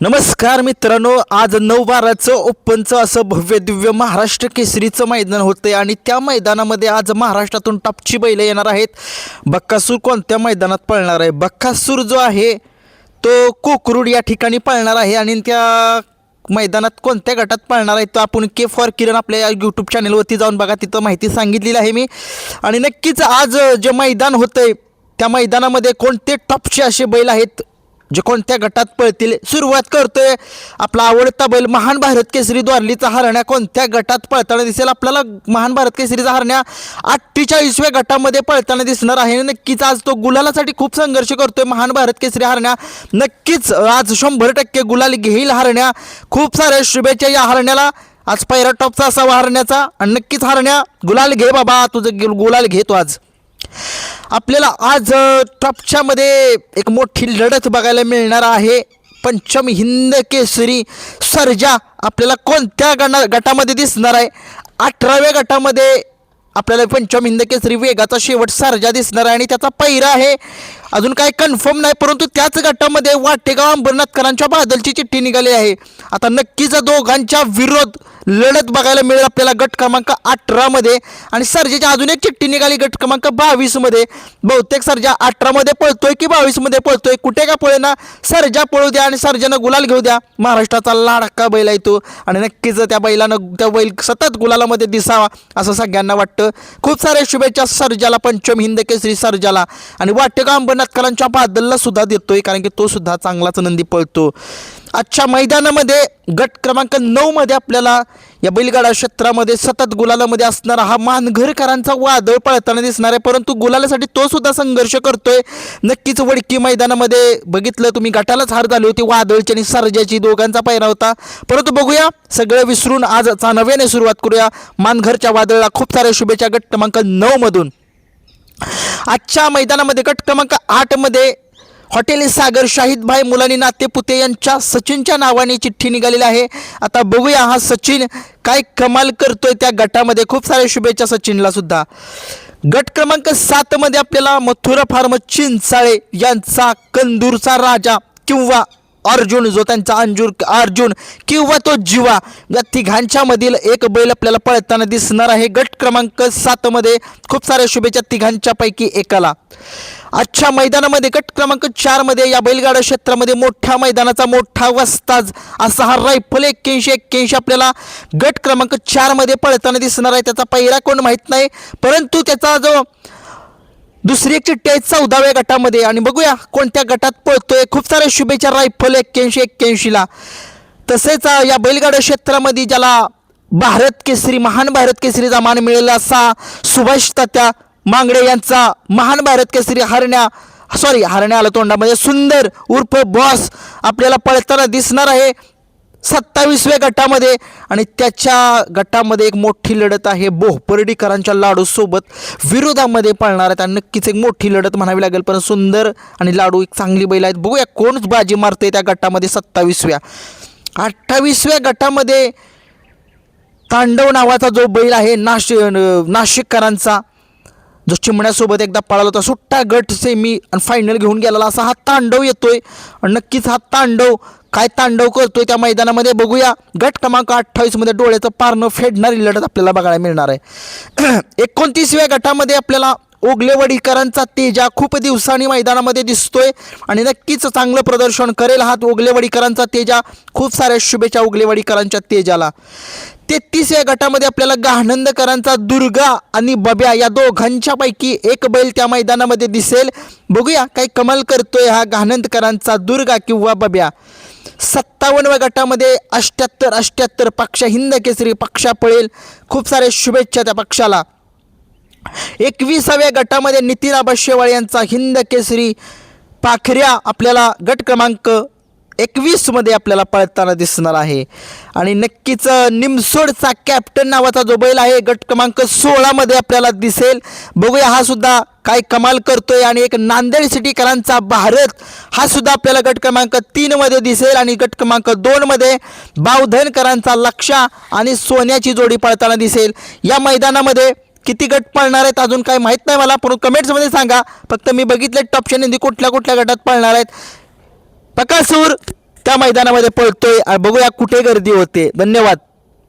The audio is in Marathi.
नमस्कार मित्रांनो, आज 9/12चं ओपनचं असं भव्य दिव्य महाराष्ट्र केसरीचं मैदान होतं आणि त्या मैदानामध्ये आज महाराष्ट्रातून टॉपची बैल येणार आहेत. बक्कासूर कोणत्या मैदानात पळणार आहे? बक्कासूर जो आहे तो कोकरूड या ठिकाणी पळणार आहे आणि त्या मैदानात कोणत्या गटात पळणार आहे तो आपण के फॉर किरण आपल्या यूट्यूब चॅनलवरती जाऊन बघा, तिथं माहिती सांगितलेली आहे मी. आणि नक्कीच आज जे मैदान होतंय त्या मैदानामध्ये कोणते टॉपचे असे बैल आहेत जे कोणत्या गटात पळतील. सुरुवात करतोय आपला आवडता बैल महान भारत केसरी द्वारलीचा हरण्या कोणत्या गटात पळताना दिसेल. आपल्याला महान भारत केसरीचा हरण्या 48व्या गटामध्ये पळताना दिसणार आहे. नक्कीच आज तो गुलालासाठी खूप संघर्ष करतोय महान भारत केसरी हरण्या. नक्कीच आज 100% गुलाल घेईल हरण्या. खूप साऱ्या शुभेच्छा या हरण्याला. आज पहिला टॉपचा असावा हरण्याचा आणि नक्कीच हरण्या गुलाल घे बाबा, तुझं गुलाल घेतो आज. आपल्याला आज टॉपच्या मध्ये एक मोठी लढत बघायला मिळणार आहे. पंचम हिंद केसरी सर्जा आपल्याला कोणत्या गटामध्ये दिसणार आहे? 18व्या गटामध्ये आपल्याला पंचम हिंद केसरी वेगाचा शेवट सर्जा दिसणार आहे आणि त्याचा पहिरा आहे. अजून काही कन्फर्म नाही, परंतु त्याच गटामध्ये वाटेगाव अंबरनाथकरांच्या बादलची चिठ्ठी निघाली आहे. आता नक्कीच दोघांच्या विरोध लढत बघायला मिळेल आपल्याला गट क्रमांक 18मध्ये. आणि सर्जाची अजून एक चिठ्ठी निघाली गट क्रमांक 22मध्ये. बहुतेक सर्जा 18मध्ये पळतोय की 22मध्ये पळतोय, कुठे का पळेना सर्जा पळू द्या आणि सर्जानं गुलाल घेऊ द्या. महाराष्ट्राचा लाडका बैल आहे तो आणि नक्कीच त्या बैल सतत गुलालामध्ये दिसावा असं सगळ्यांना वाटतं. खूप साऱ्या शुभेच्छा सर्जाला, पंचम हिंद केसरी सर्जाला. आणि वाटेगाव अंबरनाथकरांच्या बादलला सुद्धा देतोय, कारण की तो सुद्धा चांगलाच नंदी पळतो. आजच्या मैदानामध्ये गट क्रमांक 9मध्ये आपल्याला या बैलगाडा क्षेत्रामध्ये सतत गुलालामध्ये असणारा हा मानघरकरांचा वादळ पळताना दिसणार आहे, परंतु गुलालासाठी तो सुद्धा संघर्ष करतोय. नक्कीच वडकी मैदानामध्ये बघितलं तुम्ही, गटालाच हार झाली होती वादळची आणि सर्जाची, दोघांचा पायरा होता. परंतु बघूया, सगळं विसरून आजचा नव्याने सुरुवात करूया. मानघरच्या वादळाला खूप साऱ्या शुभेच्छा गट क्रमांक 9मधून. आजच्या मैदानामध्ये गट क्रमांक 8मध्ये हॉटेल सागर शाहिदभाई मुलानी नातेपुते यांच्या सचिनच्या नावाने चिठ्ठी निघालेली आहे. आता बघूया हा सचिन काय कमाल करतोय त्या गटामध्ये. खूप साऱ्या शुभेच्छा सचिनला सुद्धा. गट क्रमांक 7मध्ये आपल्याला मथुरा फार्म चिंचाळे यांचा कंदूरचा राजा किंवा अर्जुन, जो त्यांचा अर्जुन किंवा तो जीवा, या तिघांच्या मधील एक बैल आपल्याला पळताना दिसणार आहे गट क्रमांक 7मध्ये. खूप साऱ्या शुभेच्छा तिघांच्या पैकी एकाला. आजच्या मैदानामध्ये गट क्रमांक 4मध्ये या बैलगाडा क्षेत्रामध्ये मोठ्या मैदानाचा मोठा वस्ताज असा हा रायफल 81 आपल्याला गट क्रमांक 4मध्ये पळताना दिसणार आहे. त्याचा पहिरा कोण माहीत नाही, परंतु त्याचा जो दुसरी एक चिठ्ठी आहे 14व्या गटामध्ये. आणि बघूया कोणत्या गटात पळतोय. खूप साऱ्या शुभेच्छा रायफल 81ला. तसेच या बैलगाडा क्षेत्रामध्ये ज्याला भारत केसरी, महान भारत केसरीचा मान मिळाला असा सुभाष तात्या मांगडे यांचा महान भारत केसरी हरण्या आला तोंडामध्ये, सुंदर उर्फ बॉस आपल्याला पळताना दिसणार आहे 27व्या गटामध्ये. आणि त्याच्या गटामध्ये एक मोठी लढत आहे बोहपर्डीकरांच्या लाडू सोबत विरोधामध्ये पळणार आहेत आणि नक्कीच एक मोठी लढत म्हणावी लागेल. पण सुंदर आणि लाडू एक चांगली बैल आहेत. बघूया कोण बाजी मारते त्या गटामध्ये 27व्या. 28व्या गटामध्ये तांडव नावाचा जो बैल आहे नाशिककरांचा, जो चिमण्यासोबत एकदा पळाला होता, सुट्टा गट सेमी आणि फायनल घेऊन गेलेला असा हा तांडव येतोय. आणि नक्कीच हा तांडव काय तांडव करतोय त्या मैदानामध्ये बघूया. गट क्रमांक 28मध्ये डोळ्याचं पारणं फेडणारी लढत आपल्याला बघायला मिळणार आहे. 29व्या गटामध्ये आपल्याला ओगलेवाडीकरांचा तेजा खूप दिवसांनी मैदानामध्ये दिसतोय आणि नक्कीच चांगलं प्रदर्शन करेल हा ओगलेवाडीकरांचा तेजा. खूप साऱ्या शुभेच्छा ओगलेवाडीकरांच्या तेजाला. 33व्या गटामध्ये आपल्याला गाणंदकरांचा दुर्गा आणि बब्या या दोघांच्या पैकी एक बैल त्या मैदानामध्ये दिसेल. बघूया काय कमाल करतोय हा गाणंदकरांचा दुर्गा किंवा बब्या. 57व्या गटामध्ये 78 पक्ष हिंद केसरी पक्षा पळेल. खूप साऱ्या शुभेच्छा त्या पक्षाला. 21व्या गटामध्ये नितीन आबा शेवाळे यांचा हिंद केसरी पाखऱ्या आपल्याला गट क्रमांक 21मध्ये आपल्याला पळताना दिसणार आहे. आणि नक्कीच निमसोडचा कॅप्टन नावाचा जो बैल आहे गट क्रमांक 16मध्ये आपल्याला दिसेल. बघूया हा सुद्धा काय कमाल करतोय. आणि एक नांदेड सिटीकरांचा भारत हा सुद्धा आपल्याला गट क्रमांक 3मध्ये दिसेल. आणि गट क्रमांक 2मध्ये बावधनकरांचा लक्षा आणि सोन्याची जोडी पळताना दिसेल. या मैदानामध्ये किती गट पळणार आहेत अजून काय माहीत नाही मला, पण कमेंट्समध्ये सांगा. फक्त मी बघितले टॉपच्या नंदी कुठल्या कुठल्या गटात पळणार आहेत. बकासूर त्या मैदानामध्ये पळतोय. बघूया कुठे गर्दी होते. धन्यवाद.